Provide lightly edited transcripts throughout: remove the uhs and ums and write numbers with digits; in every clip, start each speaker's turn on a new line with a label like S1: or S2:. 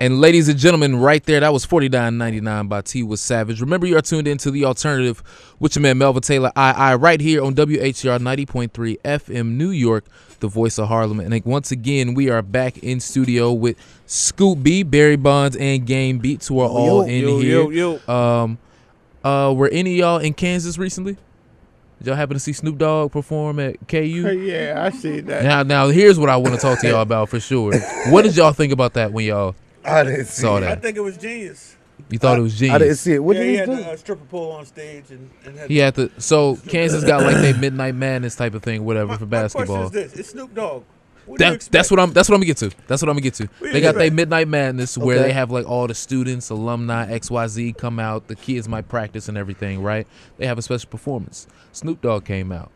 S1: And ladies and gentlemen, right there, that was $49.99 by T was Savage. Remember, you are tuned into The Alternative with your man Melvin Taylor, right here on WHR 90.3 FM New York, the voice of Harlem. And once again, we are back in studio with Scoop B, Barry Bondz, and Game Beats, who are all in here. Were any of y'all in Kansas recently? Did y'all happen to see Snoop Dogg perform at KU?
S2: Yeah, I see that.
S1: Now here's what I want to talk to y'all about for sure. What did y'all think about that when y'all saw that?
S3: I think it was genius.
S1: You thought it was genius?
S2: I didn't see it. What did
S3: he
S2: he
S3: had
S2: do?
S3: a stripper pole on stage and
S1: He had to. So Kansas got like their Midnight Madness type of thing, whatever, for basketball.
S3: My question is this: it's Snoop Dogg. What do you expect?
S1: That's what I'm gonna get to. That's what I'm gonna get to. They got their Midnight Madness where
S2: Okay.
S1: they have like all the students, alumni, XYZ come out. The kids might practice and everything, right? They have a special performance. Snoop Dogg came out.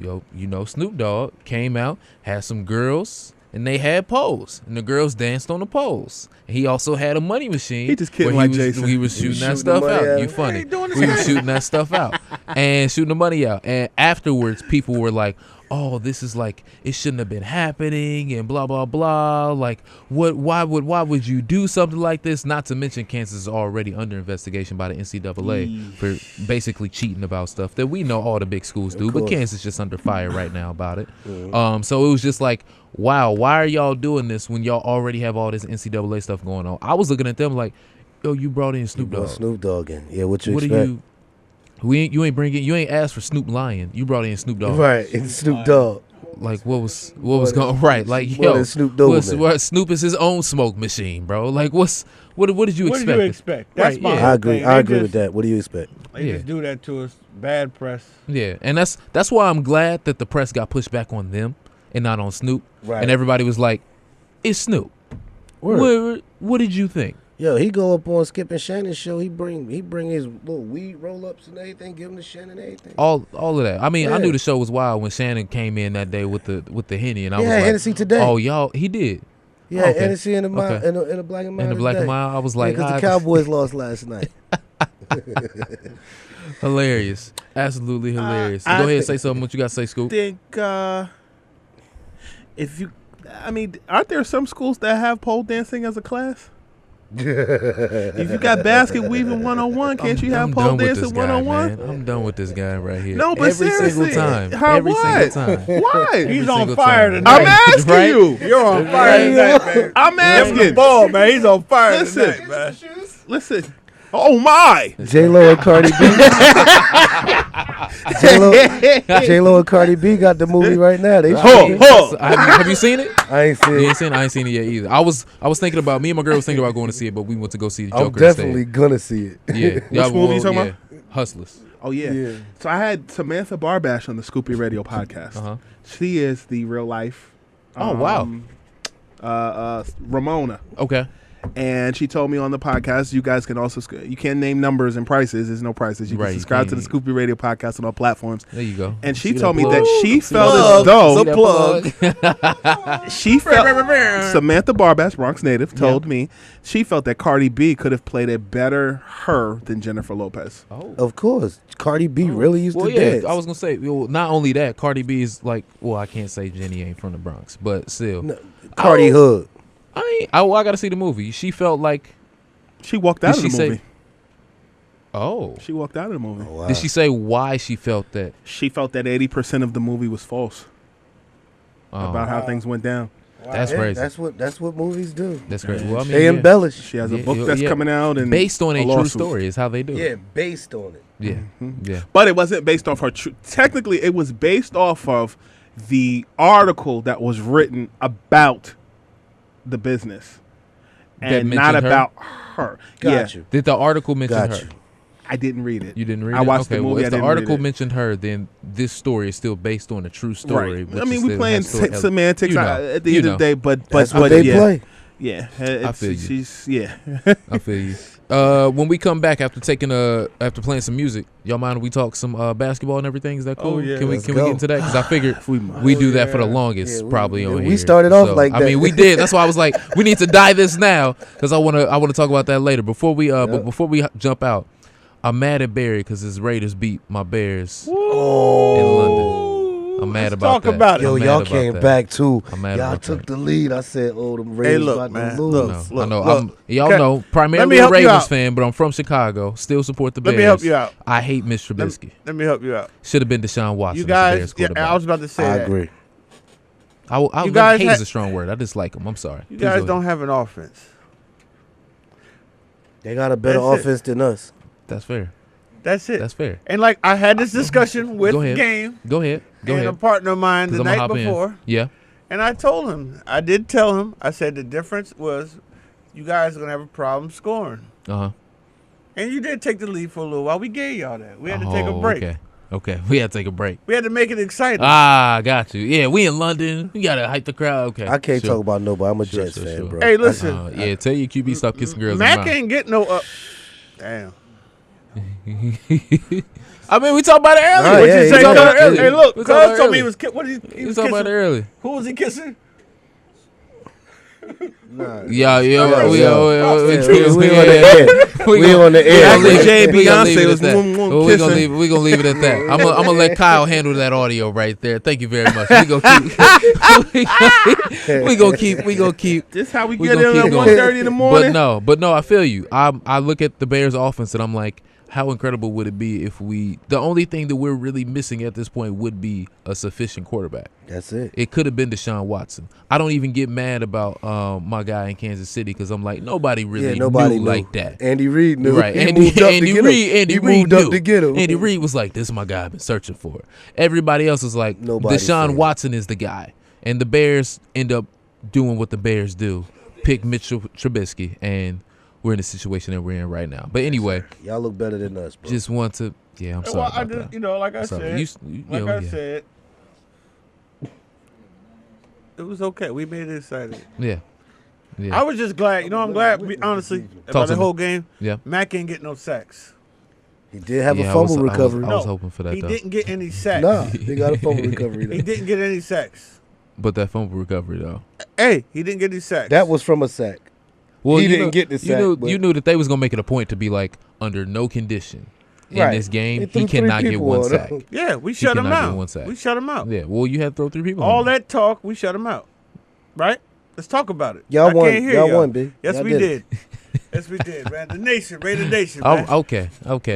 S1: Snoop Dogg came out, had some girls, and they had poles, and the girls danced on the poles. And he also had a money machine.
S2: He just kidding
S1: where
S2: like Jason.
S1: He was shooting that stuff out. You funny. We was shooting that stuff out and shooting the money out. And afterwards, people were like, "Oh, this is like it shouldn't have been happening," and blah blah blah. Like, why would you do something like this? Not to mention, Kansas is already under investigation by the NCAA for basically cheating about stuff that we know all the big schools do, but Kansas is just under fire right now about it. So it was just like, wow, why are y'all doing this when y'all already have all this NCAA stuff going on? I was looking at them like, yo, you brought in Snoop Dogg.
S2: Snoop Dogg in. Yeah, what you
S1: what
S2: expect?
S1: are you? You ain't asked for Snoop Lion. You brought in Snoop Dogg.
S2: Right, it's Snoop Dogg.
S1: Like what was going right? Like
S2: Snoop Dogg.
S1: Snoop is his own smoke machine, bro. Like what did you expect?
S3: What did you expect? That's my
S2: I agree.
S3: thing.
S2: I agree with that. What do you expect?
S3: They just do that to us. Bad press.
S1: Yeah, and that's why I'm glad that the press got pushed back on them and not on Snoop.
S2: Right.
S1: And everybody was like, "It's Snoop." What did you think?
S2: Yo, he go up on Skip and Shannon's show. He bring his little weed roll ups and everything. Give him to Shannon and everything.
S1: All of that. I mean, I
S2: Yeah.
S1: knew the show was wild when Shannon came in that day with the Henny, and I was
S2: Yeah,
S1: like,
S2: Hennessy today.
S1: "Oh, y'all, he did."
S2: Yeah,
S1: Okay.
S2: Hennessy in the mile,
S1: Okay.
S2: in the black and mild.
S1: In the black and
S2: today.
S1: mild, I was like,
S2: because the Cowboys lost last night.
S1: hilarious, absolutely hilarious.
S3: I
S1: Go ahead and say something. What you got to say,
S3: I
S1: Scoop?
S3: think aren't there some schools that have pole dancing as a class? If you got basket weaving 101, can't you have pole dancing 101?
S1: I'm done with this guy right here.
S3: No, but
S1: every
S3: seriously,
S1: single time.
S3: how
S1: Every
S3: what?
S1: single time.
S3: Why?
S1: He's on
S4: fire
S1: time.
S4: tonight.
S3: I'm asking
S1: Right?
S3: you.
S4: You're on fire tonight, man.
S3: I'm asking.
S4: The ball, man. He's on fire
S3: Listen.
S4: tonight, man.
S3: Listen. Oh my.
S2: J-Lo and Cardi B. J-Lo and Cardi B got the movie right now. They
S1: Have you seen it?
S2: I ain't seen
S1: You
S2: it.
S1: ain't seen it? I ain't seen it yet either. I was thinking about, me and my girl was thinking about going to see it, but we went to go see the
S2: I'm
S1: Joker
S2: definitely
S1: instead.
S2: gonna see it.
S1: Yeah.
S3: Which movie you talking about?
S1: Hustlers.
S3: Oh yeah.
S2: Yeah.
S3: So I had Samantha Barbash on the Scoopy Radio podcast.
S1: Uh-huh.
S3: She is the real life.
S1: Oh, wow.
S3: Ramona.
S1: Okay.
S3: And she told me on the podcast, you guys can also you can name numbers and prices. There's no prices. You
S1: Right,
S3: can
S1: you
S3: subscribe to the
S1: can't.
S3: Scoopy Radio podcast on all platforms.
S1: There you go.
S3: And she
S1: See
S3: told me
S1: plug?
S3: that she
S1: See
S3: felt
S1: that
S3: as though
S1: See that plug?
S3: she felt Samantha Barbash, Bronx native, told me she felt that Cardi B could have played a better her than Jennifer Lopez.
S1: Oh.
S2: Of course, Cardi B really used
S1: Well,
S2: to
S1: yeah,
S2: dance.
S1: I was gonna say. Well, not only that, Cardi B is like. Well, I can't say Jenny ain't from the Bronx, but still,
S2: No, Cardi Hood.
S1: I gotta see the movie. She felt like.
S3: She walked out of
S1: Did
S3: the
S1: she
S3: movie.
S1: say? Oh.
S3: She walked out of the movie.
S2: Wow.
S1: Did she say why she felt that?
S3: She felt that 80% of the movie was false
S1: Oh,
S3: about how things went down.
S1: that's
S2: Yeah,
S1: crazy.
S2: That's what movies do.
S1: That's crazy. Well, I mean,
S2: They
S1: yeah.
S2: embellish.
S3: She has a
S1: Yeah,
S3: book
S1: yeah,
S3: that's
S1: yeah.
S3: coming out and
S1: Based on a true
S3: lawsuit.
S1: story is how they do it.
S2: based on it.
S1: Yeah, yeah.
S3: But it wasn't based off her true. Technically, it was based off of the article that was written about the business,
S1: That
S3: and not
S1: mentioned her?
S3: about her.
S2: Got
S3: Yeah,
S2: you.
S1: Did the article mention
S2: Got
S1: her?
S2: you.
S3: I didn't read it.
S1: You didn't read
S3: I
S1: it?
S3: watched
S1: Okay,
S3: the movie.
S1: well,
S3: I
S1: if the
S3: didn't read
S1: article
S3: it.
S1: mentioned her, then this story is still based on a true story.
S3: Right.
S1: which
S3: I mean,
S1: is
S3: we
S1: still
S3: playing
S1: has story-
S3: semantics
S1: you know,
S3: at the
S1: you
S3: end
S1: know.
S3: of the day, but
S2: That's what they play.
S3: Yeah,
S1: I feel you.
S3: she's yeah.
S1: I feel you. When we come back after playing some music, y'all mind if we talk some basketball and everything? Is that cool?
S4: Oh, yeah.
S1: Can we
S2: Let's
S1: get
S2: go.
S1: into that? Because I figured
S3: We
S1: we do that for the
S4: yeah.
S1: longest,
S2: Yeah,
S1: probably on
S2: we
S1: here.
S2: started off like
S1: I
S2: that.
S1: mean, we did. That's why I was like, we need to die this now because I want to talk about that later. Before we but before we jump out, I'm mad at Barry because his Raiders beat my Bears in London. I'm mad
S3: Let's
S1: about
S3: talk
S1: that.
S3: about it.
S2: Yo,
S1: I'm mad
S2: y'all
S1: about
S2: came
S1: that.
S2: back too.
S1: I'm mad
S2: Y'all
S1: about
S2: took
S1: that.
S2: the lead. I said, "Oh, them Ravens
S3: look,
S2: about
S3: man,
S2: to lose."
S3: look.
S1: I know.
S3: Look,
S1: Y'all
S3: can-
S1: know.
S3: let
S1: Primarily
S3: me
S1: a
S3: help you
S1: Ravens
S3: out.
S1: fan, but I'm from Chicago. Still support the Bears.
S3: Let me help you out.
S1: I hate Mitch Trubisky.
S3: Let me help you out.
S1: Should have been Deshaun Watson.
S3: You
S1: as the Bears
S3: guys,
S1: quarterback.
S3: I was about to say
S2: I
S3: that.
S2: agree.
S1: I
S3: You guys
S1: hate
S3: ha-
S1: is a strong word. I dislike him. I'm sorry.
S3: You
S1: Please go
S3: guys
S1: ahead.
S3: don't have an offense.
S2: They got a better
S3: That's it.
S2: offense than us.
S1: That's fair.
S3: That's it.
S1: That's fair.
S3: And like I had this discussion with
S1: Go ahead.
S3: Game
S1: Go ahead. Go
S3: and
S1: ahead.
S3: a partner of mine
S1: 'Cause
S3: the
S1: I'm gonna
S3: night
S1: hop
S3: before,
S1: in. Yeah.
S3: and I told him, I did tell him, I said the difference was you guys are gonna have a problem scoring,
S1: Uh-huh.
S3: and you did take the lead for a little while. We gave y'all that. We had to take a break.
S1: Okay. We had to take a break.
S3: We had to make it exciting.
S1: Got you. Yeah, we in London. We gotta hype the crowd. Okay.
S2: I can't
S1: Sure.
S2: talk about nobody. I'm a
S1: Sure,
S2: Jets
S1: sure,
S2: fan,
S1: sure.
S2: bro.
S3: Hey, listen,
S1: Yeah, tell your QB stop kissing girls.
S3: Mac
S1: in the
S3: ain't getting no up. Damn.
S1: mouth. I mean, we talked about it earlier.
S2: Nah,
S3: What
S2: yeah,
S3: you
S2: he
S3: say,
S2: talking
S3: Cuz?
S2: about it
S3: Hey, look,
S1: We
S3: Cuz
S1: talking about
S3: told me he
S1: earlier.
S3: was
S1: We
S3: he was
S1: talked about it
S3: kissing.
S1: earlier.
S3: Who was he kissing?
S2: Nah.
S1: Yeah, we
S2: yo.
S1: on the
S2: air. We on the air.
S3: Back when Jay and
S1: We gonna
S3: Beyonce
S1: leave it
S3: was
S1: at that.
S3: kissing.
S1: We gonna leave it at that. I'm gonna let Kyle handle that audio right there. Thank you very much. We gonna keep.
S3: This how we
S1: We
S3: get
S1: gonna
S3: in
S1: keep
S3: at
S1: going.
S3: 1:30 in the morning.
S1: But no, I feel you. I look at the Bears offense and I'm like, how incredible would it be if the only thing that we're really missing at this point would be a sufficient quarterback.
S2: That's it.
S1: It could have been Deshaun Watson. I don't even get mad about my guy in Kansas City because I'm like, nobody really
S2: nobody
S1: knew
S2: knew.
S1: like that.
S2: Andy Reid knew.
S1: Right,
S2: He
S1: Andy
S2: moved up to get him.
S1: Reid
S2: He moved up to get him.
S1: Andy Reid was like, "This is my guy I've been searching for." Everybody else was like,
S2: Nobody
S1: "Deshaun
S2: said.
S1: Watson is the guy," and the Bears end up doing what the Bears do: pick Mitchell Trubisky, and we're in the situation that we're in right now. But anyway,
S2: Y'all look better than us, bro.
S1: just want to, yeah, I'm sorry
S3: Well,
S1: about that.
S3: like I
S1: Sorry.
S3: said,
S1: Yeah.
S3: said, it was okay. We made it exciting.
S1: Yeah.
S3: I was just glad. I'm glad. Honestly, about
S1: to
S3: the
S1: me.
S3: whole game.
S1: Yeah.
S3: Mac ain't get no sacks.
S2: He did have
S1: Yeah,
S2: a fumble
S1: I was
S2: recovery.
S1: hoping for that
S3: He
S1: though.
S3: didn't get any sacks.
S2: Nah, he got a fumble recovery.
S3: He
S2: though.
S3: didn't get any sacks.
S1: But that fumble recovery though.
S3: Hey, he didn't get any sacks.
S2: That was from a sack.
S1: Well,
S2: He
S1: you
S2: didn't
S1: know-
S2: get the sack, but-
S1: You knew that they was gonna make it a point to be like, under no condition in
S2: Right.
S1: this game,
S2: They
S1: he
S2: threw three
S1: cannot get
S2: people
S1: one
S2: on
S1: sack.
S2: him.
S3: Yeah, we shut him
S1: cannot get
S3: out.
S1: one sack.
S3: We shut him out.
S1: Yeah, well, you had to throw 3 people.
S3: All
S1: on him.
S3: that talk, we shut him out. Right? Let's talk about it.
S2: Y'all
S3: I
S2: won.
S3: Can't hear
S2: Y'all
S3: y'all
S2: won, B.
S3: Yes,
S2: Y'all
S3: we
S2: did
S3: did. Yes, we did, man. The nation, Raider Nation, man.
S1: Oh, okay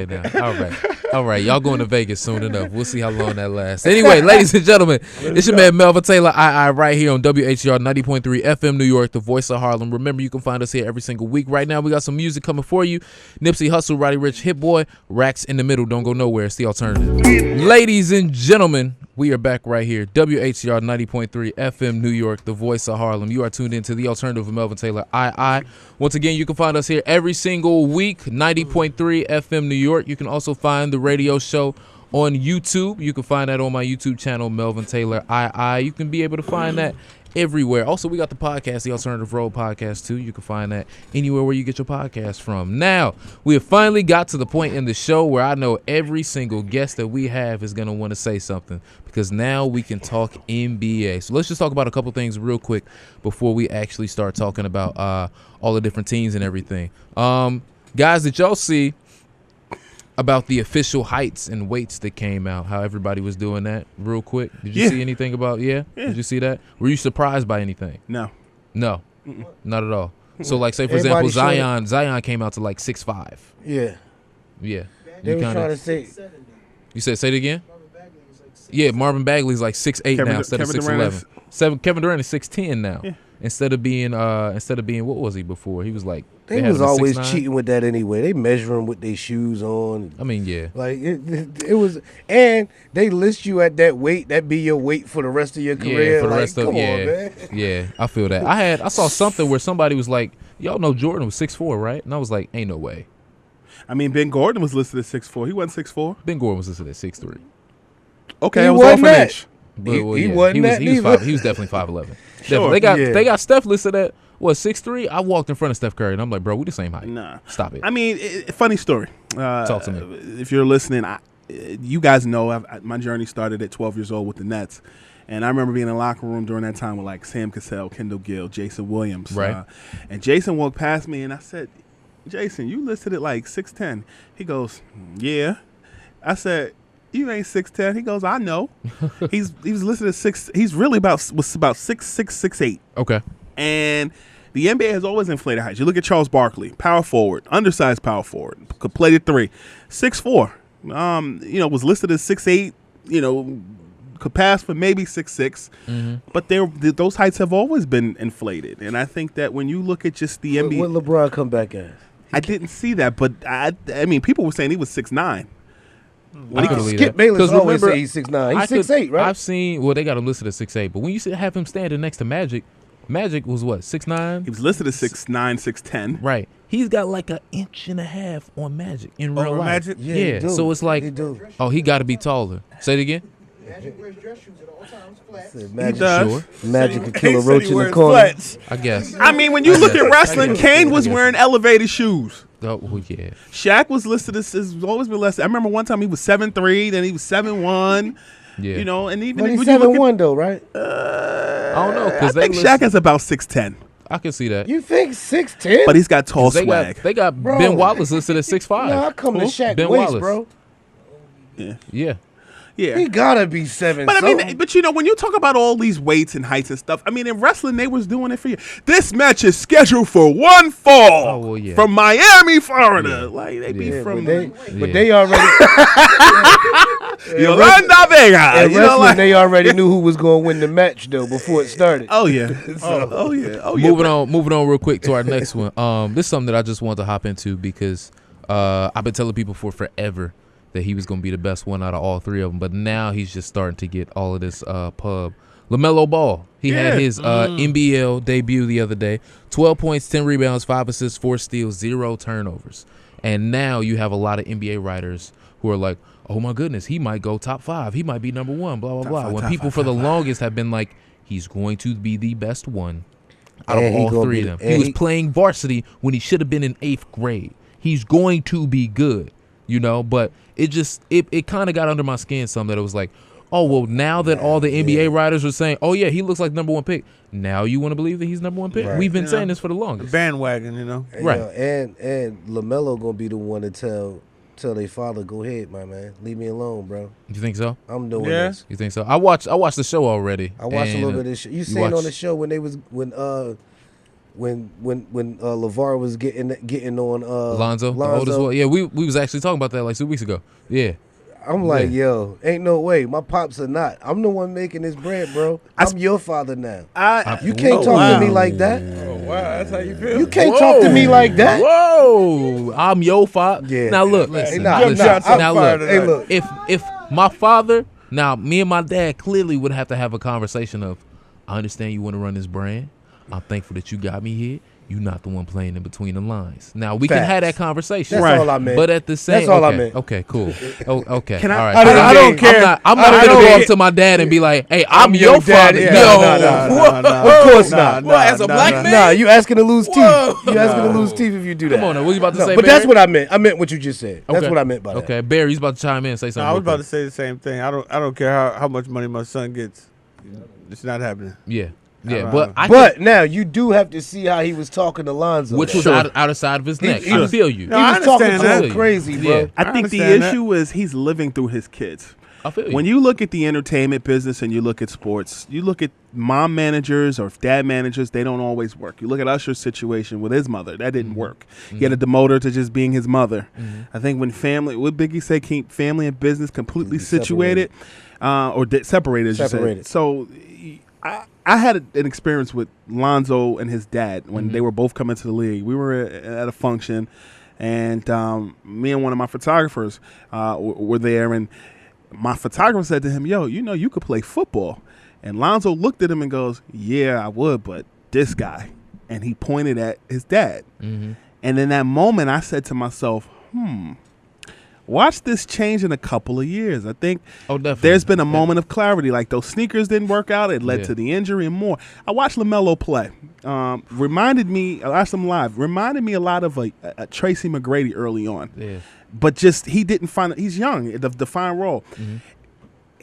S1: now. All right. Y'all going to Vegas soon enough. We'll see how long that lasts. Anyway, ladies and gentlemen, it's your man Melvin Taylor, right here on WHR 90.3 FM New York, the voice of Harlem. Remember, you can find us here every single week. Right now, we got some music coming for you. Nipsey Hussle, Roddy Ricch, Hit Boy, Racks in the Middle. Don't go nowhere. It's the alternative. Ladies and gentlemen, we are back right here. WHR 90.3 FM New York, the voice of Harlem. You are tuned into the alternative with Melvin Taylor, Once again, you can find us here every single week, 90.3 FM New York. You can also find the radio show on YouTube. You can find that on my YouTube channel, Melvin Taylor, You can be able to find that everywhere. Also, we got the podcast, the Alternative Road Podcast, too. You can find that anywhere where you get your podcast from. Now, we have finally got to the point in the show where I know every single guest that we have is going to want to say something, because now we can talk NBA. So let's just talk about a couple things real quick before we actually start talking about all the different teams and everything. Guys, did y'all see about the official heights and weights that came out, how everybody was doing that real quick? Did you see anything about, Did you see that? Were you surprised by anything?
S3: No.
S1: No, not at all. So, like, say, for
S2: Everybody
S1: example, Zion came out to, like, 6'5".
S2: Yeah.
S1: Yeah.
S2: They
S1: You
S2: were
S1: kinda-
S2: trying to say.
S1: You said, say it again? Yeah, Marvin Bagley's like 6'8" now instead of 6'11". Kevin Durant is 6'10" now.
S3: Yeah.
S1: Instead of being what was he before? He was like
S2: They
S1: had
S2: was
S1: him at
S2: always
S1: 6'9".
S2: cheating with that anyway. They measuring with their shoes on.
S1: I mean, yeah.
S2: Like it was, and they list you at that weight. That be your weight for the rest of your career.
S1: Yeah, for the
S2: like,
S1: rest of
S2: come on,
S1: yeah,
S2: man.
S1: yeah. I feel that. I saw something where somebody was like, "Y'all know Jordan was 6'4", right?" And I was like, "Ain't no way."
S3: I mean, Ben Gordon was listed at 6'4". He wasn't 6'4".
S1: Ben Gordon was listed at 6'3".
S3: Okay,
S2: He
S3: I was
S2: wasn't
S3: off an
S2: that.
S3: inch.
S1: But,
S2: He
S1: well,
S2: wasn't that neither.
S1: He was definitely 5'11".
S3: Sure.
S1: Definitely.
S2: Yeah.
S1: They got Steph listed at what, 6'3". I walked in front of Steph Curry and I'm like, bro, we the same height.
S3: Nah.
S1: Stop it.
S3: I mean, funny story.
S1: Talk to me.
S3: If you're listening, you guys know my journey started at 12 years old with the Nets. And I remember being in the locker room during that time with like Sam Cassell, Kendall Gill, Jason Williams.
S1: Right.
S3: And Jason walked past me and I said, Jason, you listed at like 6'10". He goes, yeah. I said, You ain't 6'10". He goes, I know. He was listed as 6. He's really about 6'6", 6'8".
S1: Okay.
S3: And the NBA has always inflated heights. You look at Charles Barkley, power forward, undersized power forward, could play the 3, 6'4". Was listed as 6'8". Could pass for maybe 6'6". But those heights have always been inflated. And I think that when you look at just the NBA,
S2: what LeBron come back as?
S3: I didn't see that, but I mean, people were saying he was 6'9".
S2: Skip Bayless always say he's 6'9". He's 6'8", right?
S1: I've seen. Well, they got him listed as 6'8", but when you have him standing next to Magic was what, 6'9"?
S3: He was listed as 6'9", 6'10".
S1: Right. He's got like an inch and a half on Magic in real life.
S4: Magic?
S1: Yeah. So it's like, he got to be taller. Say it again.
S5: Magic wears dress shoes at all times, flat.
S2: Magic,
S1: Sure.
S2: Magic could kill a roach in the corner.
S1: I guess.
S3: I mean, when you look at wrestling, Kane was wearing elevated shoes.
S1: Oh, yeah.
S3: Shaq was listed as always been listed. I remember one time he was 7'3", then he was 7'1".
S1: Yeah.
S3: And even
S2: But he's
S3: when you look
S2: 7'1" though, right?
S1: I don't know.
S3: I think Shaq is about 6'10".
S1: I can see that.
S2: You think 6'10"?
S3: But he's got tall
S1: They
S3: swag.
S1: got
S2: Bro.
S1: Ben Wallace listed at 6'5".
S2: No, I come to Shaq
S1: Ben
S2: waist,
S1: Wallace.
S2: bro.
S1: Yeah.
S3: Yeah.
S2: He gotta be 7.
S3: But I mean, when you talk about all these weights and heights and stuff, I mean, in wrestling, they was doing it for you. This match is scheduled for one fall
S1: Oh, well, yeah.
S3: from Miami, Florida.
S1: Yeah.
S3: Like, they be
S2: Yeah,
S3: from
S2: but they already
S3: Yolanda Vega.
S2: in wrestling, they already knew who was going to win the match though before it started.
S3: Oh, yeah. Oh, yeah.
S1: Moving on real quick to our next one. This is something that I just wanted to hop into because I've been telling people for forever that he was going to be the best one out of all 3 of them, but now he's just starting to get all of this pub. LaMelo Ball, he had his NBL debut the other day. 12 points, 10 rebounds, 5 assists, 4 steals, 0 turnovers. And now you have a lot of NBA writers who are like, oh my goodness, he might go top 5. He might be number 1, blah, blah, blah. When people for the longest have been like, he's going to be the best one out of all 3 of them. He was playing varsity when he should have been in 8th grade. He's going to be good, but it kind of got under my skin some that it was like, oh, well, now that all the NBA writers are saying, oh, yeah, he looks like number 1 pick. Now you want to believe that he's number 1 pick? Right. We've been saying this for the longest.
S4: Bandwagon,
S1: Right.
S2: And LaMelo going to be the one to tell their father, go ahead, my man. Leave me alone, bro.
S1: You think so?
S2: I'm doing this.
S1: You think so? I watched the show already.
S2: I watched a little bit of this show. You seen on the show when LaVar was getting on
S1: Lonzo, the oldest one. Yeah, we was actually talking about that like 2 weeks ago. Yeah.
S2: I'm like, yo, ain't no way. My pops are not. I'm the one making this bread, bro. I'm your father now. You can't talk to me like that.
S4: Oh, wow. That's how you feel?
S2: You can't talk to me like that.
S1: Whoa. I'm your father.
S2: Yeah.
S1: Now look.
S2: Listen.
S1: Look. If my father, now me and my dad clearly would have to have a conversation of, I understand you want to run this brand. I'm thankful that you got me here. You're not the one playing in between the lines. Now, we can have that conversation.
S2: That's all I meant.
S1: But at the same
S2: That's all I meant.
S1: Okay, cool. Okay.
S3: Can I,
S1: all right.
S4: I don't care.
S1: I'm not going to go up to my dad and be like, hey, I'm your father.
S2: No. Of course not.
S1: Well, as a black man?
S2: Nah, you asking to lose teeth. You asking to lose teeth if you do that.
S1: Come on now. What you about to say,
S2: But
S1: Barry?
S2: that's what I meant. I meant what you just said. That's what I meant by that.
S1: Okay, Barry's about to chime in and say something.
S4: I was about to say the same thing. I don't care how much money my son gets. It's not happening.
S1: Yeah. Yeah,
S2: but now you do have to see how he was talking to Lonzo,
S1: which was out of side of his neck. I feel you.
S2: He was talking to him crazy, bro.
S1: Yeah.
S3: I think the issue is he's living through his kids.
S1: I feel you.
S3: When you look at the entertainment business and you look at sports, you look at mom managers or dad managers, they don't always work. You look at Usher's situation with his mother, that didn't work. He had to demote her to just being his mother. I think when what Biggie said, keep family and business completely situated, separated. So I had an experience with Lonzo and his dad when they were both coming to the league. We were at a function, and me and one of my photographers were there, and my photographer said to him, yo, you could play football. And Lonzo looked at him and goes, yeah, I would, but this guy. And he pointed at his dad. And in that moment, I said to myself, watch this change in a couple of years. I think there's been a moment of clarity. Like those sneakers didn't work out. It led to the injury and more. I watched LaMelo play. I watched him live. Reminded me a lot of a Tracy McGrady early on. Yeah. But just he didn't find it. He's young, the defined role.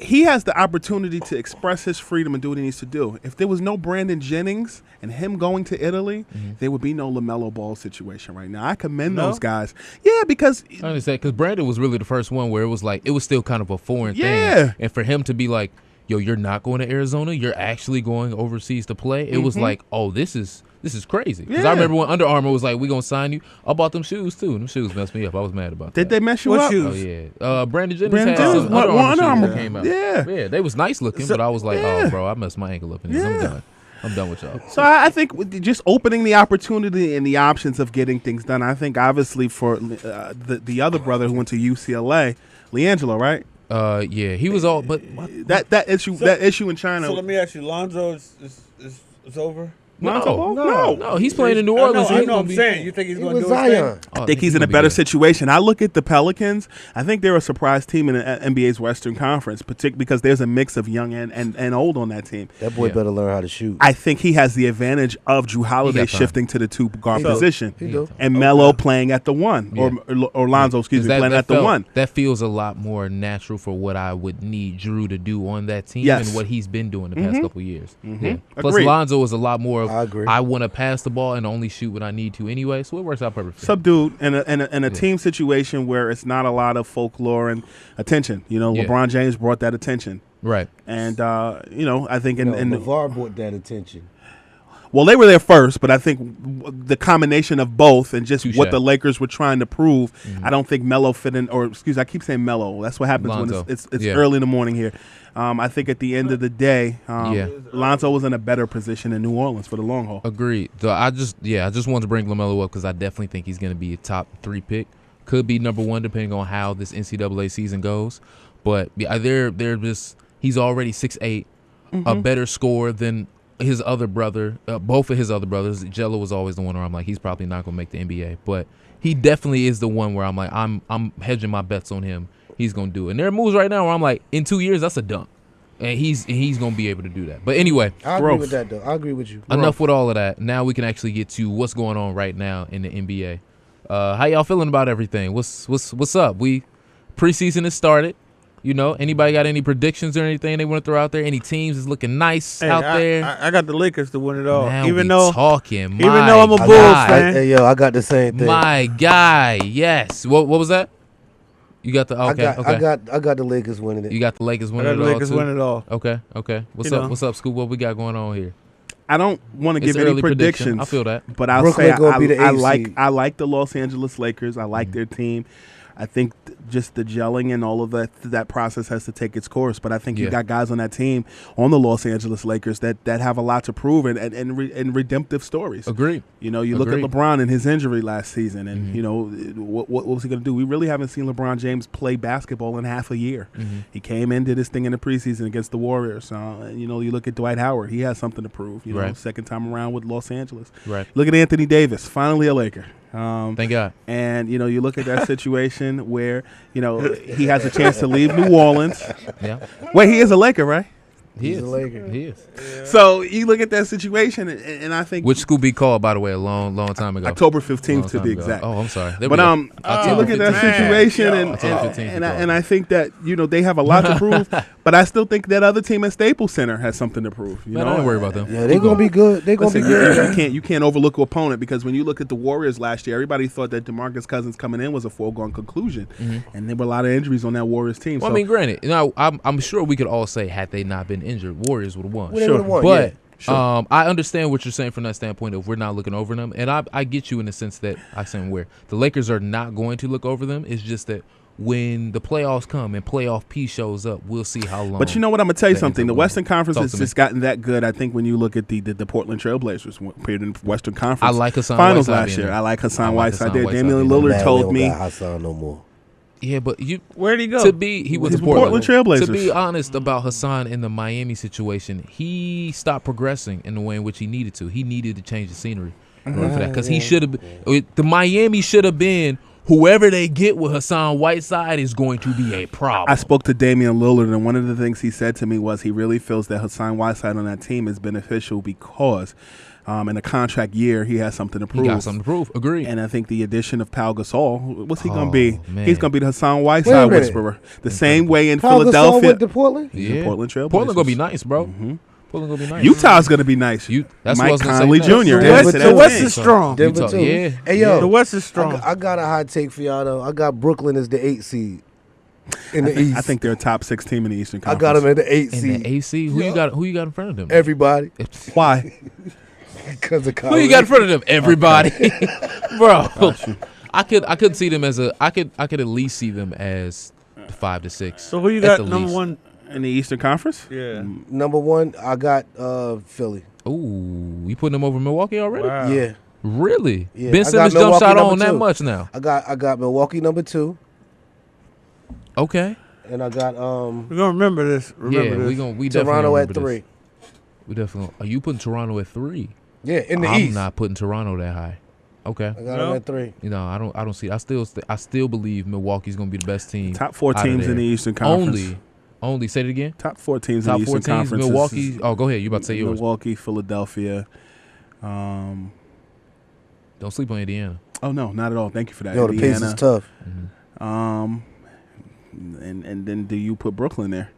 S3: he has the opportunity to express his freedom and do what he needs to do. If there was no Brandon Jennings and him going to Italy, there would be no LaMelo Ball situation right now. I commend those guys. Yeah, because
S1: I understand, because Brandon was really the first one where it was like, it was still kind of a foreign thing. And for him to be like, yo, you're not going to Arizona, you're actually going overseas to play. It was like, oh, this is crazy. Because I remember when Under Armour was like, we going to sign you. I bought them shoes, too. Them shoes messed me up. I was mad about that.
S3: Did they mess you
S4: what
S3: up?
S4: shoes?
S1: Oh, yeah. Brandon Jennings had some Under Armour shoes that came out. Yeah, they was nice looking, but I was like, oh, bro, I messed my ankle up in this. I'm done with y'all.
S3: So I think with just opening the opportunity and the options of getting things done, I think obviously for the other brother who went to UCLA, LiAngelo, right?
S1: Yeah, he was all, but
S3: that issue in China.
S4: So let me ask you, Lonzo is over?
S1: No, he's playing in New Orleans.
S4: I know. I'm saying, you think he's going to do
S2: Zion?
S3: I think he's in a better situation. I look at the Pelicans. I think they're a surprise team in the NBA's Western Conference, particularly because there's a mix of young and old on that team.
S2: That boy better learn how to shoot.
S3: I think he has the advantage of Drew Holiday shifting to the two guard position,
S2: do.
S3: and Melo playing at the one, or Lonzo, playing at the one.
S1: That feels a lot more natural for what I would need Drew to do on that team and what he's been doing the past couple of years. Yeah. Plus, Lonzo is a lot more of,
S2: I agree.
S1: I want to pass the ball and only shoot when I need to anyway, so it works out perfectly.
S3: Subdued in a team situation where it's not a lot of folklore and attention. LeBron James brought that attention.
S1: Right.
S3: And, I think
S2: LaVar brought that attention.
S3: Well, they were there first, but I think the combination of both and just what the Lakers were trying to prove, I don't think Melo fit in, I keep saying Melo. That's what happens
S1: Lonzo.
S3: when it's early in the morning here. I think at the end of the day, Lonzo was in a better position in New Orleans for the long haul.
S1: Agreed. So I just wanted to bring LaMelo up because I definitely think he's going to be a top 3 pick. Could be number 1 depending on how this NCAA season goes. But they're just, he's already 6'8", a better scorer than his other brother, both of his other brothers. Gelo was always the one where I'm like, he's probably not going to make the NBA. But he definitely is the one where I'm like, I'm hedging my bets on him. He's going to do it. And there are moves right now where I'm like, in 2 years, that's a dunk. And he's going to be able to do that. But anyway.
S2: I agree with that, though. I agree with you.
S1: Enough with all of that. Now we can actually get to what's going on right now in the NBA. How y'all feeling about everything? What's up? Preseason has started. Anybody got any predictions or anything they want to throw out there? Any teams is looking nice out there?
S4: I got the Lakers to win it all.
S1: Now
S4: even though I'm a Bulls fan.
S2: Hey, yo, I got the same thing.
S1: My guy, yes. What was that? You got the
S2: I got the Lakers winning it.
S1: You got the Lakers winning it all.
S4: Lakers winning it all.
S1: Okay. What's up, Scoop? What we got going on here?
S3: I don't want to give any predictions.
S1: I feel that,
S3: but I'll say I like the Los Angeles Lakers. I like their team. I think just the gelling and all of that process has to take its course. But I think you got guys on that team, on the Los Angeles Lakers, that have a lot to prove and redemptive stories.
S1: Agreed.
S3: You look at LeBron and his injury last season, and what was he going to do? We really haven't seen LeBron James play basketball in half a year. He came in, did his thing in the preseason against the Warriors. You look at Dwight Howard; he has something to prove. Second time around with Los Angeles.
S1: Right.
S3: Look at Anthony Davis, finally a Laker.
S1: Thank God.
S3: And you look at that situation where he has a chance to leave New Orleans.
S1: Yeah.
S3: Wait, he is a Laker, right?
S1: He is.
S2: a Laker.
S1: He is.
S3: Yeah. So you look at that situation, and I think
S1: which Scooby be called, by the way, a long time ago.
S3: October 15th to be exact.
S1: Oh, I'm sorry.
S3: But you look at that situation, and I think that they have a lot to prove. But I still think that other team at Staples Center has something to prove.
S1: Man, I don't worry about them.
S2: Yeah, they're gonna be good. They're gonna be good.
S3: You can't overlook an opponent, because when you look at the Warriors last year, everybody thought that DeMarcus Cousins coming in was a foregone conclusion, and there were a lot of injuries on that Warriors team.
S1: Well, I mean, granted, I'm sure we could all say had they not been injured, Warriors would have won.
S2: But
S1: I understand what you're saying from that standpoint of we're not looking over them, and I get you in the sense that I say where the Lakers are not going to look over them. It's just that when the playoffs come and playoff P shows up, we'll see how long.
S3: But you know what? I'm going to tell you something. The Western Conference has just gotten that good. I think when you look at the Portland Trailblazers appeared in Western Conference
S1: I like Hassan
S3: Finals
S1: Whiteside
S3: last year. I like Hassan
S1: Whiteside
S3: Whiteside there. Damian Lillard told me.
S2: Hassan no more.
S1: Yeah, but
S4: where'd he go?
S1: He was
S3: the Portland Trailblazers.
S1: To be honest about Hassan in the Miami situation, he stopped progressing in the way in which he needed to. He needed to change the scenery in order for that, because he should have. The Miami should have been. Whoever they get with Hassan Whiteside is going to be a problem.
S3: I spoke to Damian Lillard, and one of the things he said to me was he really feels that Hassan Whiteside on that team is beneficial because In a contract year, he has something to prove.
S1: He got something to prove. Agreed.
S3: And I think the addition of Pau Gasol, what's he going to be?
S1: Man.
S3: He's going to be the Hassan Whiteside whisperer. The same way in
S2: Pau
S3: Philadelphia.
S2: Gasol went to Portland?
S3: He's in Portland Trail
S1: Portland going to be nice, bro. Portland going to be nice.
S3: Utah's going to be nice.
S1: That's
S3: Mike
S1: what I was
S3: Conley
S1: gonna say.
S3: Jr.
S4: The West is strong.
S2: Denver too.
S1: Yeah.
S2: Hey, yo.
S4: The West is strong.
S2: I got a hot take for y'all, though. I got Brooklyn as the 8 seed in the East.
S3: I think they're a top 6 team in the Eastern Conference.
S2: I got them at the 8
S1: In
S2: seed.
S1: the AC, who you got in front of them?
S2: Everybody.
S3: Why?
S2: Because of
S1: Who you got in front of them? Everybody, bro. I could see them as I could at least see them as 5 to 6.
S4: So who you got number one
S3: in the Eastern Conference?
S4: Yeah.
S2: Number 1, I got Philly.
S1: Ooh, you putting them over Milwaukee already?
S4: Wow.
S2: Yeah.
S1: Really?
S2: Yeah.
S1: Ben
S2: I
S1: Simmons
S2: got
S1: jump
S2: Milwaukee
S1: shot
S2: number
S1: on that
S2: 2.
S1: much now.
S2: I got Milwaukee number 2,
S1: Okay.
S2: and I got
S4: We're gonna remember this. Remember this.
S1: We definitely
S2: Toronto at
S1: remember
S2: 3.
S1: this. We definitely. Are you putting Toronto at 3?
S2: Yeah, in the
S1: I'm
S2: East.
S1: not putting Toronto that high. Okay.
S2: I got them at 3.
S1: You know, I don't see. I still believe Milwaukee's gonna be the best team.
S3: Top 4
S1: out of
S3: teams in
S1: there.
S3: the Eastern Conference.
S1: Only say it again.
S3: Top 4 teams
S1: Top
S3: in the
S1: 4
S3: Eastern
S1: teams.
S3: Conference.
S1: Milwaukee. Oh, go ahead. You about to say yours?
S3: Milwaukee, Philadelphia.
S1: Don't sleep on Indiana.
S3: Oh no, not at all. Thank you for that.
S2: Yo, the pace is tough.
S3: And then do you put Brooklyn there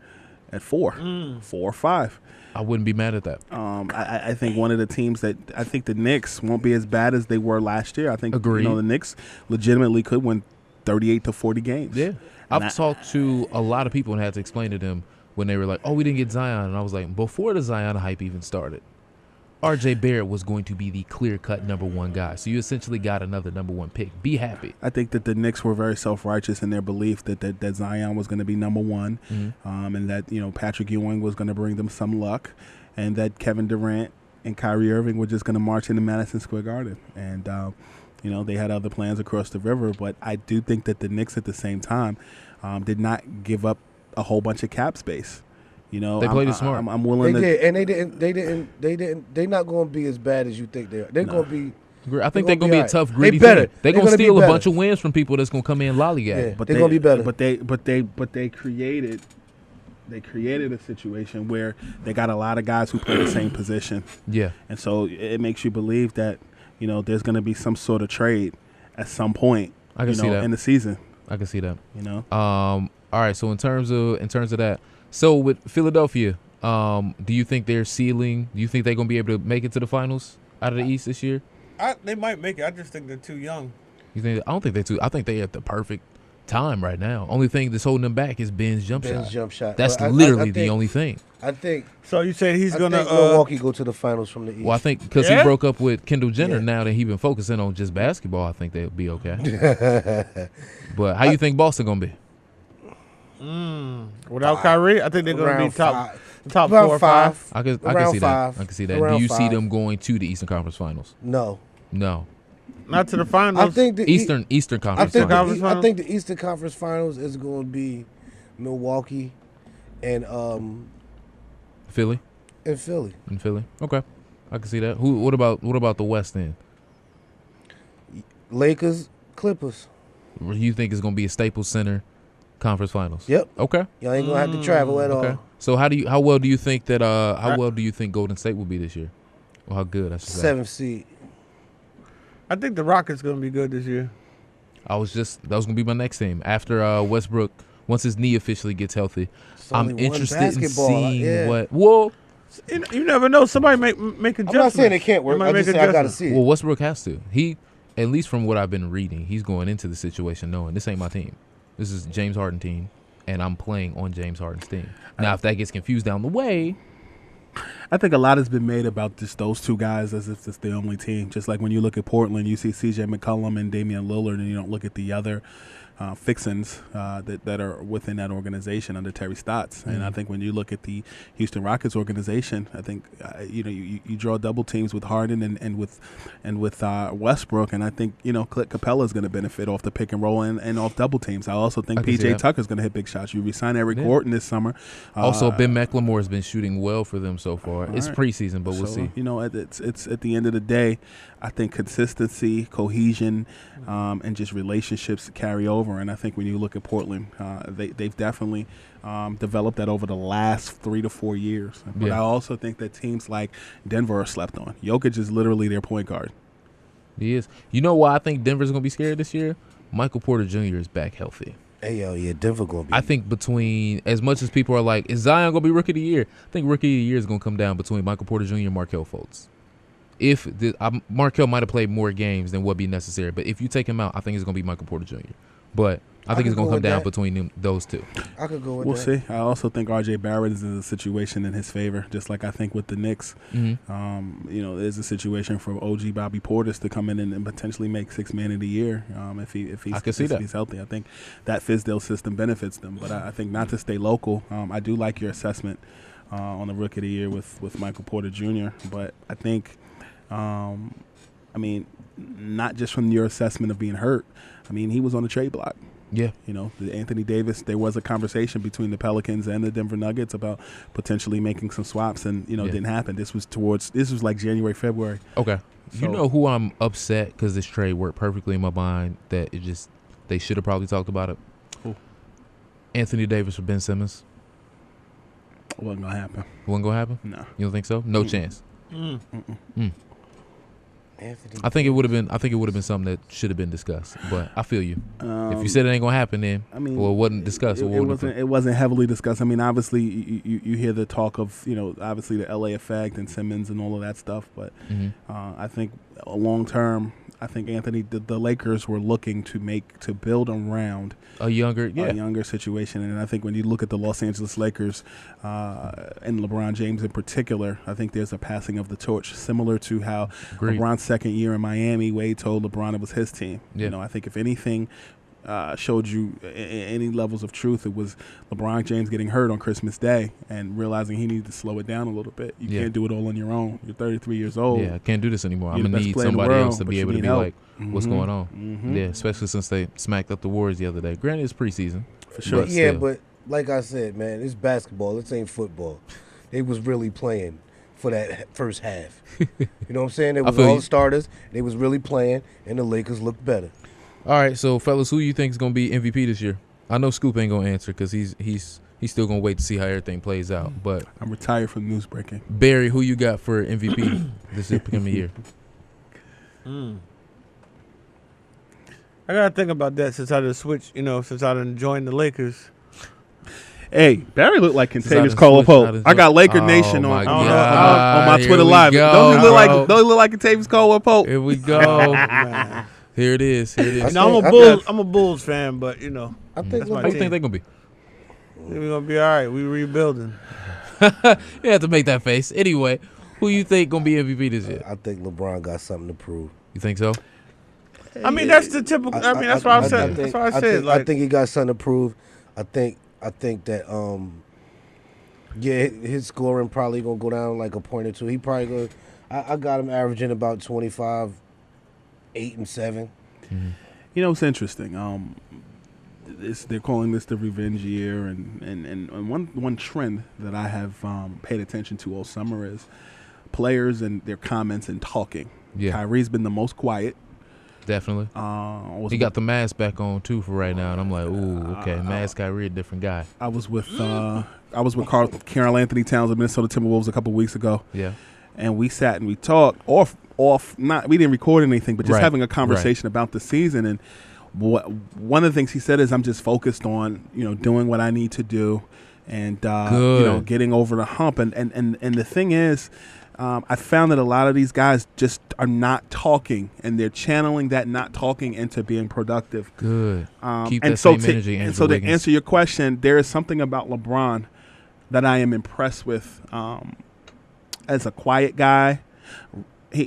S3: at 4, 4 or 5?
S1: I wouldn't be mad at that.
S3: I think one of the teams that I think the Knicks won't be as bad as they were last year. I think
S1: Agreed.
S3: the Knicks legitimately could win 38 to 40 games.
S1: Yeah. I've talked to a lot of people and had to explain to them when they were like, "Oh, we didn't get Zion," and I was like, "Before the Zion hype even started, R.J. Barrett was going to be the clear-cut number 1 guy. So you essentially got another number 1 pick. Be happy."
S3: I think that the Knicks were very self-righteous in their belief that Zion was going to be number 1, and that Patrick Ewing was going to bring them some luck, and that Kevin Durant and Kyrie Irving were just going to march into Madison Square Garden. And they had other plans across the river, but I do think that the Knicks at the same time did not give up a whole bunch of cap space. They
S1: played it smart.
S3: I'm willing
S2: They
S3: to.
S2: did, and they didn't. They're not going to be as bad as you think they are. They're going to be.
S1: I think they're going to be a tough, gritty
S2: better.
S1: team. They're going to
S2: gonna be
S1: steal a
S2: better.
S1: bunch of wins from people that's going to come in lollygag.
S2: Yeah,
S3: But
S2: they're going to be better.
S3: But they created a situation where they got a lot of guys who play the same position.
S1: Yeah.
S3: And so it makes you believe that there's going to be some sort of trade at some point.
S1: I can see that
S3: in the season.
S1: I can see that. All right. So in terms of that, so with Philadelphia, do you think they're ceiling? Do you think they're going to be able to make it to the finals out of the East this year?
S4: They might make it. I just think they're too young.
S1: You think? I don't think they're too. I think they're at the perfect time right now. Only thing that's holding them back is Ben's jump shot. That's literally the only thing.
S2: I think.
S4: So you saying he's going to
S2: Milwaukee go to the finals from the East?
S1: Well, I think because he broke up with Kendall Jenner, now that he's been focusing on just basketball, I think they'll be okay. But how you think Boston gonna be?
S4: Without Kyrie, I think they're going to be top 4 or 5.
S1: I can see that. I can see that. Do you see them going to the Eastern Conference Finals?
S2: No.
S4: Not to the finals.
S2: I think the
S1: Eastern Conference.
S2: I think the Eastern Conference Finals is going to be Milwaukee and
S1: Philly.
S2: And Philly.
S1: Okay, I can see that. What about the West End?
S2: Lakers, Clippers.
S1: You think it's going to be a Staples Center Conference Finals?
S2: Yep.
S1: Okay.
S2: Y'all ain't gonna have to travel at all.
S1: So how well do you think Golden State will be this year? Or how good? I should say.
S2: 7th seed.
S4: I think the Rockets going to be good this year.
S1: That was going to be my next team after Westbrook. Once his knee officially gets healthy, I'm interested in seeing what. Well,
S4: you never know. Somebody make adjustments.
S2: I'm not saying it can't work. I just say I got to see it.
S1: Well, Westbrook has to. He, at least from what I've been reading, he's going into the situation knowing this ain't my team. This is James Harden's team, and I'm playing on James Harden's team. Now, if that gets confused down the way.
S3: I think a lot has been made about just those two guys as if it's the only team. Just like when you look at Portland, you see C.J. McCollum and Damian Lillard, and you don't look at the other fixins that are within that organization under Terry Stotts. Mm-hmm. And I think when you look at the Houston Rockets organization, I think you draw double teams with Harden and with Westbrook, and I think Clint Capella is going to benefit off the pick and roll and off double teams. I also think PJ Tucker is going to hit big shots. You resign Eric Gordon this summer.
S1: Also, Ben McLemore has been shooting well for them so far. It's preseason, but we'll see.
S3: It's at the end of the day, I think consistency, cohesion, and just relationships carry over. over. And I think when you look at Portland, they've definitely developed that over the last 3 to 4 years. But I also think that teams like Denver are slept on. Jokic is literally their point guard.
S1: He is. You know why I think Denver's going to be scared this year? Michael Porter Jr. is back healthy.
S2: Hey, yo, yeah, Denver going to be.
S1: I think between, as much as people are like, is Zion going to be Rookie of the Year? I think Rookie of the Year is going to come down between Michael Porter Jr. and Markelle Fultz. If Markelle might have played more games than would be necessary, but if you take him out, I think it's going to be Michael Porter Jr. But I think it's going to come down between those two.
S2: I could go with
S3: We'll
S2: that.
S3: see. I also think R.J. Barrett is in a situation in his favor, just like I think with the Knicks. There's a situation for OG Bobby Portis to come in and potentially make Sixth Man of the Year if he's healthy. I think that Fizdale system benefits them. But I think not to stay local. I do like your assessment on the Rookie of the Year with Michael Porter Jr. But I think, not just from your assessment of being hurt. He was on the trade block.
S1: Yeah.
S3: Anthony Davis, there was a conversation between the Pelicans and the Denver Nuggets about potentially making some swaps, and, it didn't happen. This was like January, February.
S1: Okay. So, you know who I'm upset because this trade worked perfectly in my mind that they should have probably talked about it?
S3: Who?
S1: Anthony Davis for Ben Simmons.
S3: Wasn't going to happen.
S1: Wasn't going to happen?
S3: No.
S1: You don't think so? No chance.
S2: Anthony
S1: I think it would have been something that should have been discussed. But I feel you. If you said it ain't gonna happen, then it wasn't discussed.
S3: It wasn't heavily discussed. Obviously you hear the talk of obviously the LA effect and Simmons and all of that stuff. But I think long term, I think Anthony, the Lakers were looking to build around
S1: a younger
S3: situation, and I think when you look at the Los Angeles Lakers and LeBron James in particular, I think there's a passing of the torch, similar to how LeBron's second year in Miami, Wade told LeBron it was his team.
S1: Yeah.
S3: I think if anything showed you any levels of truth, it was LeBron James getting hurt on Christmas Day and realizing he needed to slow it down a little bit. You can't do it all on your own. You're 33 years old.
S1: Yeah, I can't do this anymore. I'm going to need somebody else to be able to be like, what's going on? Yeah, especially since they smacked up the Warriors the other day. Granted, it's preseason.
S3: For sure.
S2: But like I said, man, it's basketball. This ain't football. They was really playing for that first half. You know what I'm saying? They was all the starters. They was really playing, and the Lakers looked better.
S1: All right, so fellas, who you think is going to be MVP this year? I know Scoop ain't going to answer because he's still going to wait to see how everything plays out. But
S3: I'm retired from news breaking.
S1: Barry, who you got for MVP this upcoming year?
S4: I got to think about that since I just switched, since I done joined the Lakers.
S3: Hey, Barry looked like Contavious Caldwell-Pope. I got Laker Nation on my Twitter live. Don't he look like Contavious Caldwell-Pope?
S1: Here we go. Here it is.
S4: I'm a Bulls fan, but
S2: I think
S1: how you think they're gonna be?
S4: We're gonna be all right. We rebuilding.
S1: You have to make that face. Anyway, who you think gonna be MVP this year?
S2: I think LeBron got something to prove.
S1: You think so?
S4: That's the typical. That's what I said. That's what I said.
S2: I think he got something to prove. I think that his scoring probably gonna go down like a point or two. He probably go. I got him averaging about 25, 8 and 7.
S3: It's interesting. They're calling this the revenge year, and one trend that I have paid attention to all summer is players and their comments and talking.
S1: Yeah.
S3: Kyrie's been the most quiet.
S1: Definitely. He got the mask back on too for right now, and I'm like, ooh, okay, mask Kyrie, a different guy.
S3: I was with Carl Anthony Towns of Minnesota Timberwolves a couple weeks ago.
S1: Yeah.
S3: And we sat and we talked off. Not we didn't record anything, but just having a conversation about the season. And one of the things he said is, I'm just focused on doing what I need to do, and getting over the hump. And the thing is, I found that a lot of these guys just are not talking, and they're channeling that not talking into being productive.
S1: Good. Keep that same energy.
S3: And so to answer your question, there is something about LeBron that I am impressed with. As a quiet guy,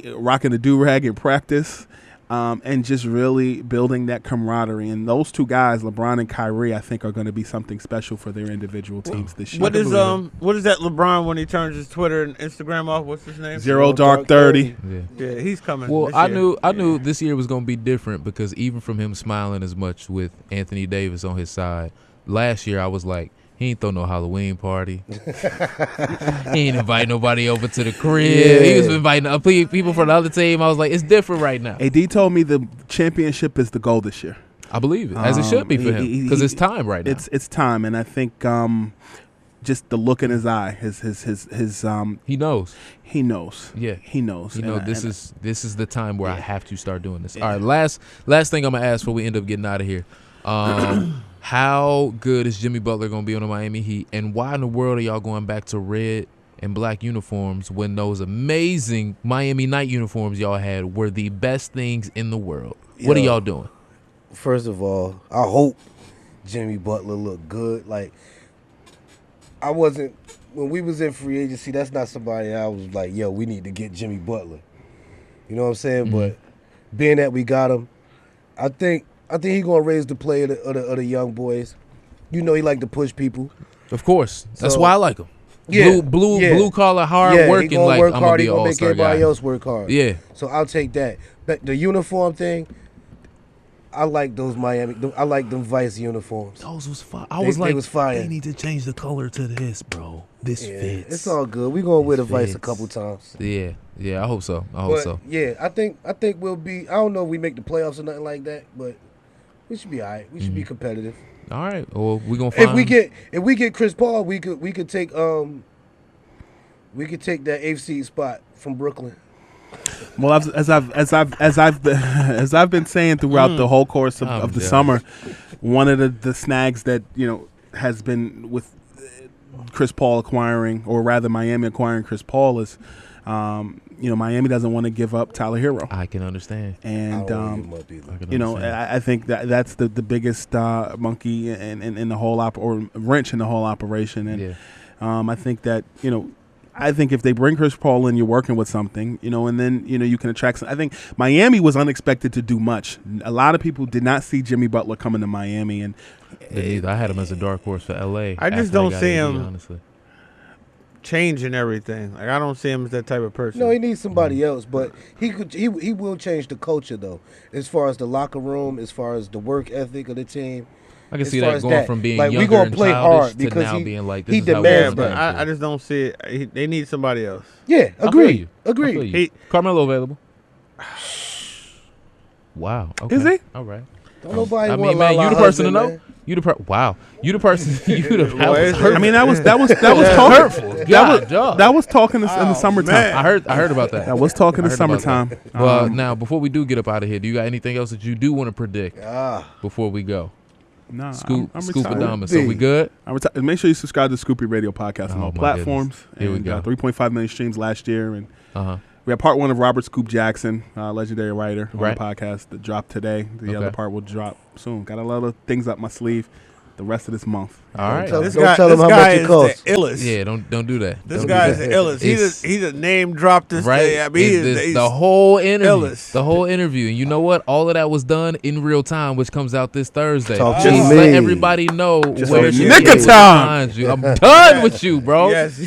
S3: rocking the do-rag in practice, and just really building that camaraderie. And those two guys, LeBron and Kyrie, I think are going to be something special for their individual teams this year.
S4: What is that LeBron when he turns his Twitter and Instagram off? What's his name?
S3: Zero Dark 30.
S4: Yeah, he's coming.
S1: Well, I knew this year was going to be different because even from him smiling as much with Anthony Davis on his side, last year I was like, he ain't throw no Halloween party. He ain't invite nobody over to the crib. Yeah. He was inviting people from the other team. I was like, it's different right now.
S3: AD told me the championship is the goal this year.
S1: I believe it, as it should be for him, because it's time right now.
S3: It's time, and I think just the look in his eye, his
S1: he knows.
S3: He knows.
S1: Yeah,
S3: he knows.
S1: You know, this is the time where I have to start doing this. All right, last thing I'm gonna ask before we end up getting out of here. How good is Jimmy Butler gonna be on the Miami Heat, and why in the world are y'all going back to red and black uniforms when those amazing Miami night uniforms y'all had were the best things in the world? What are y'all doing?
S2: First of all, I hope Jimmy Butler looked good. Like, I wasn't, when we was in free agency, that's not somebody I was like, yo, we need to get Jimmy Butler. You know what I'm saying? Mm-hmm. But being that we got him, I think he gonna raise the play of the young boys. You know, he like to push people.
S1: Of course, that's why I like him.
S2: Yeah,
S1: blue collar, hard working.
S2: He gonna
S1: like
S2: work
S1: I'm
S2: hard.
S1: gonna be
S2: He
S1: an
S2: gonna make
S1: all-star
S2: everybody
S1: guy.
S2: else work hard.
S1: Yeah.
S2: So I'll take that. But the uniform thing, I like those I like them Vice uniforms.
S1: Those was fire.
S2: They was fire.
S1: They need to change the color to this, bro. This fits.
S2: It's all good. We gonna wear the Vice a couple times.
S1: Yeah, I hope so. I hope so.
S2: Yeah, I think we'll be. I don't know if we make the playoffs or nothing like that, but we should be all right. We should be competitive.
S1: All right. Well, we gonna find.
S2: If we get Chris Paul, we could take that 8th seed spot from Brooklyn.
S3: Well, as I've been saying throughout the whole course of the summer, one of the snags that has been with Chris Paul acquiring, or rather Miami acquiring Chris Paul, is Miami doesn't want to give up Tyler Hero.
S1: I can understand,
S3: and I think that's the biggest monkey in the whole or wrench in the whole operation, and I think that I think if they bring Chris Paul in, you're working with something, and then, you can attract some. I think Miami was unexpected to do much. A lot of people did not see Jimmy Butler coming to Miami. And
S1: I had him as a dark horse for L.A.
S4: I just don't see him honestly changing everything. Like, I don't see him as that type of person.
S2: No, he needs somebody else, but he will change the culture, though, as far as the locker room, as far as the work ethic of the team.
S1: I can see that going from being
S2: like,
S1: younger
S2: we gonna
S1: and
S2: play
S1: childish
S2: hard because
S1: to now being like, this
S2: he
S1: is how
S2: demands
S1: we're
S2: that.
S4: I just don't see it. They need somebody else.
S2: Yeah, agree.
S1: Carmelo available. Wow. Okay.
S3: Is he?
S1: All right.
S2: Don't nobody
S1: want
S2: man,
S1: you the person to know.
S2: Man.
S1: You the wow. You the person. You the.
S3: That was hurtful. That was talking in the summertime.
S4: Man.
S1: I heard about that.
S3: That was talking in the summertime.
S1: Well, now before we do get up out of here, do you got anything else that you do want to predict before we go?
S3: No,
S1: Scoop
S3: I'm
S1: Adama. So we good?
S3: Make sure you subscribe to Scoopy Radio Podcast on all platforms.
S1: Here we go.
S3: 3.5 million streams last year, and we have part 1 of Robert Scoop Jackson, legendary writer, on the podcast that dropped today. The other part will drop soon. Got a lot of things up my sleeve the rest of this month.
S1: All right.
S2: Don't tell him how much it costs.
S4: The illest.
S1: Yeah, don't do that.
S4: This guy is the illest. He's a name dropped this day. I mean, he's
S1: the whole interview.
S4: illest.
S1: The whole interview. And you know what? All of that was done in real time, which comes out this Thursday.
S2: Talk
S1: Just
S2: to
S1: let
S2: me.
S1: everybody know where she
S3: nick of time.
S1: I'm done with you, bro.
S4: Yes.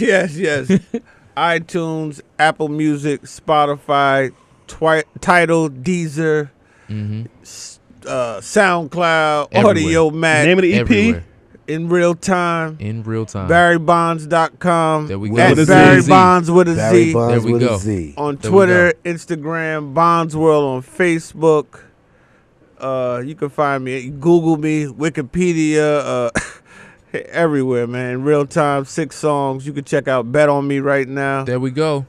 S4: iTunes, Apple Music, Spotify, Tidal, Deezer, SoundCloud,
S1: Everywhere.
S4: Audio Mac.
S3: Name of the EP.
S1: Everywhere.
S4: In real time.
S2: BarryBonds.com.
S1: There we go.
S4: At
S1: With a
S4: Barry
S1: Z.
S4: Bonds with a
S2: Barry
S4: Z.
S2: Bonds
S1: There we
S2: with
S1: go.
S2: a Z.
S4: On
S1: There we
S4: Twitter, Instagram, Bonds World on Facebook. You can find me. Google me, Wikipedia, everywhere, man. In real time, 6 songs. You can check out Bet on Me right now.
S1: There we go.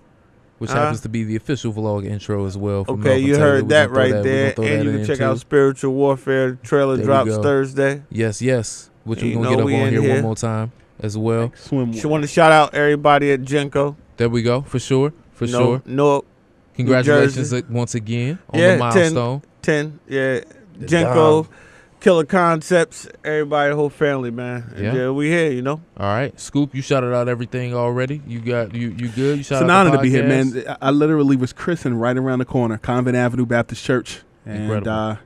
S1: Which happens to be the official vlog intro as well. From
S4: Okay,
S1: Melvin
S4: you
S1: Taylor.
S4: heard
S1: We
S4: that
S1: gonna throw
S4: right there.
S1: we gonna throw
S4: And
S1: that
S4: you
S1: in
S4: can check
S1: too.
S4: out Spiritual Warfare. Trailer
S1: There we
S4: drops
S1: go.
S4: Thursday.
S1: Yes. Which we're
S4: You
S1: going to
S4: know
S1: get up
S4: we
S1: on
S4: in
S1: here
S4: here.
S1: one more time as well.
S4: She want to shout out everybody at Genco.
S1: There we go. For sure. Sure.
S4: No,
S1: Congratulations
S4: Jersey.
S1: once again on the milestone.
S4: 10. Yeah. Genco, Killer Concepts, everybody, the whole family, man. And
S1: Yeah.
S4: we here,
S1: All right. Scoop, you shouted out everything already. You good? You good? You shouted
S3: It's an
S1: out
S3: honor
S1: the
S3: to be here,
S1: podcast?
S3: man. I literally was christened right around the corner, Convent Avenue Baptist Church. And
S1: Incredible.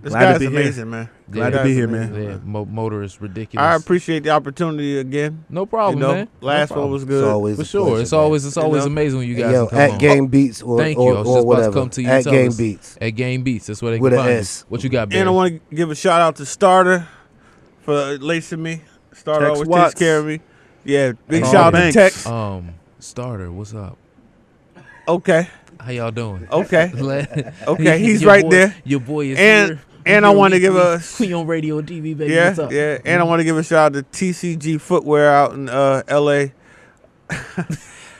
S4: This
S3: glad to
S4: guy's
S3: be here.
S4: amazing, man.
S3: Glad to be here, man.
S1: Yeah, motor is ridiculous.
S4: I appreciate the opportunity again.
S1: No problem, man.
S4: Last
S1: No
S4: one
S1: problem.
S4: was
S2: It's
S4: good.
S2: always
S1: For
S2: a
S1: sure.
S2: pleasure,
S1: It's always
S4: know?
S1: amazing when you guys
S2: Yo,
S1: come
S2: at
S1: on.
S2: Game Beats or,
S1: Thank you. I
S2: or,
S1: was just
S2: or
S1: about
S2: whatever.
S1: to come to you.
S2: At
S1: tell
S2: Game
S1: us.
S2: Beats.
S1: At Game Beats. That's where they
S2: With
S1: can
S2: an
S1: find
S2: S.
S1: you. What you got, Barry?
S4: And I want to give a shout out to Starter for lacing me. Starter
S3: Tex
S4: always
S3: Watts.
S4: takes care of me. Yeah, big
S3: Carl
S4: shout out to
S3: Banks.
S4: Tex.
S1: Starter, what's up?
S4: Okay.
S1: How y'all doing?
S4: Okay.
S1: Okay,
S4: Okay, he's right there.
S1: Your boy is
S4: And
S1: here.
S4: And I want to give a
S1: we on radio and TV, baby.
S4: yeah,
S1: What's up?
S4: yeah. And I want to give a shout out to TCG Footwear out in L.A.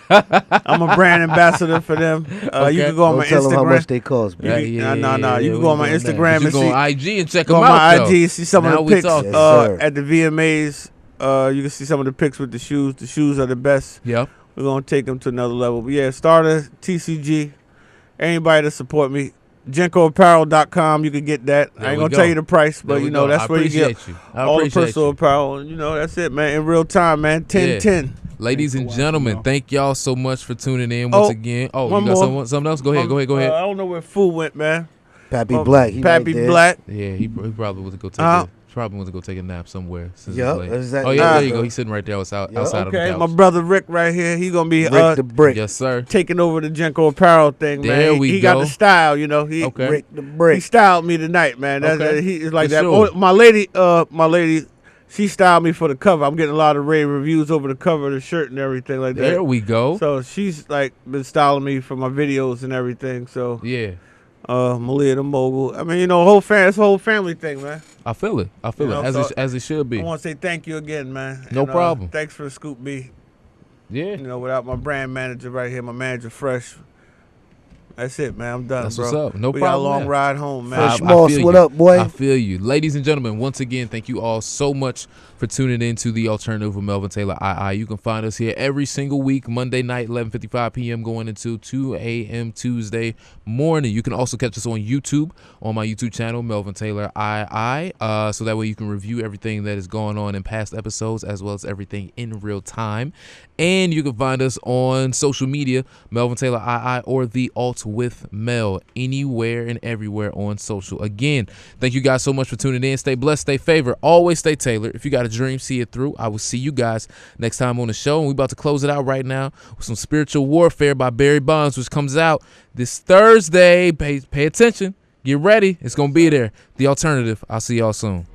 S4: I'm a brand ambassador for them. You can go on my
S2: Don't tell them how
S4: Instagram.
S2: much they cost,
S4: You
S2: man.
S4: can, You can go on my Instagram
S1: You
S4: and
S1: go
S4: see.
S1: on IG and check
S4: Go
S1: them
S4: on
S1: out.
S4: my IG, see some
S1: Now
S4: of
S1: we
S4: the pics
S1: talking.
S2: Yes, sir.
S4: at the VMAs. You can see some of the pics with the shoes. The shoes are the best.
S1: Yep.
S4: We're gonna take them to another level. But yeah, starter TCG. Anybody to support me, GencoApparel.com. You can get that.
S1: There
S4: I ain't
S1: we
S4: gonna
S1: go.
S4: tell you the price,
S1: There
S4: but
S1: we
S4: you know
S1: go.
S4: that's
S1: I
S4: where you get
S1: appreciate you. I
S4: all the
S1: appreciate
S4: personal
S1: you.
S4: apparel. And, you know that's it, man. In real time, man. 10-10.
S1: Ladies and
S3: Thanks for watching,
S1: gentlemen,
S3: y'all.
S1: thank y'all so much for tuning in once
S4: Oh,
S1: again. Oh,
S4: one
S1: you got
S4: more.
S1: something else? Go ahead.
S4: I don't know where Food went, man.
S2: Pappy Black. He
S4: Pappy
S2: right there.
S4: Black.
S1: Yeah, he probably was to go take a nap somewhere. Since
S2: Yup,
S1: it's late.
S2: exactly.
S1: Oh yeah, there you
S2: Ah.
S1: go. He's sitting right there outside
S2: Yup.
S1: of the
S4: Okay,
S1: couch.
S4: my brother Rick right here. He gonna be
S2: Rick the Brick.
S1: Yes, sir.
S4: taking over the Genco Apparel thing, man.
S1: There we
S4: he got
S1: go.
S4: the style, you know. He
S1: Okay.
S2: Rick the
S4: he
S2: Brick.
S4: styled me tonight, man. That's,
S1: Okay.
S4: he is like
S1: For
S4: that.
S1: sure.
S4: Oh, my lady, she styled me for the cover. I'm getting a lot of rave reviews over the cover of the shirt and everything like that.
S1: There we go.
S4: So she's like been styling me for my videos and everything. So
S1: Yeah,
S4: Malia the mogul. I mean, you know, it's a whole family thing, man.
S1: I feel it. I feel
S4: You
S1: it
S4: know, so
S1: as it should be.
S4: I want to say thank you again, man.
S1: No
S4: And,
S1: problem.
S4: Thanks for the Scoop B.
S1: Yeah,
S4: You know, without my brand manager right here, my manager Fresh. That's it, man. I'm done,
S1: that's
S4: bro.
S1: what's up. No
S4: we got a
S1: problem.
S4: long
S1: man.
S4: ride home, man.
S2: Fresh Moss,
S1: feel
S2: what
S1: you.
S2: up, boy?
S1: I feel you. Ladies and gentlemen, once again, thank you all so much for tuning in to The Alternative with Melvin Taylor II. You can find us here every single week, Monday night, 11:55 p.m. going into 2 a.m. Tuesday morning. You can also catch us on YouTube, on my YouTube channel, Melvin Taylor II. So that way you can review everything that is going on in past episodes as well as everything in real time. And you can find us on social media, Melvin Taylor II or The Alt with Mel, anywhere and everywhere on social. Again, thank you guys so much for tuning in. Stay blessed, stay favored, always stay tailored. If you got a dream, see it through. I will see you guys next time on the show. And we're about to close it out right now with some Spiritual Warfare by Barrett, Bondz, which comes out this Thursday. Pay attention. Get ready. It's going to be there. The Alternative. I'll see y'all soon.